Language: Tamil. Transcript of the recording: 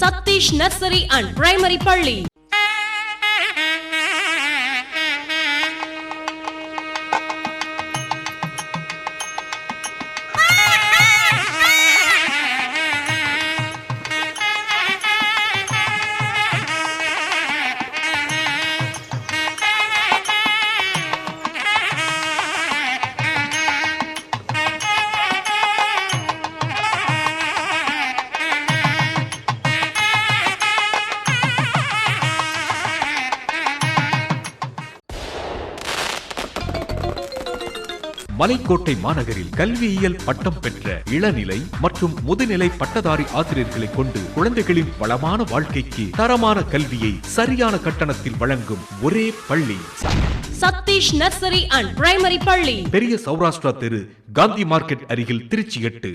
சதீஷ் நர்சரி அண்ட் பிரைமரி பள்ளி. மலைக்கோட்டை மாநகரில் கல்வியியல் பட்டம் பெற்ற இளநிலை மற்றும் முதுநிலை பட்டதாரி ஆசிரியர்களை கொண்டு குழந்தைகளின் வளமான வாழ்க்கைக்கு தரமான கல்வியை சரியான கட்டணத்தில் வழங்கும் ஒரே பள்ளி சதீஷ் நர்சரி அண்ட் பிரைமரி பள்ளி. பெரிய சௌராஷ்டிரா தெரு, காந்தி மார்க்கெட் அருகில், திருச்சி 8.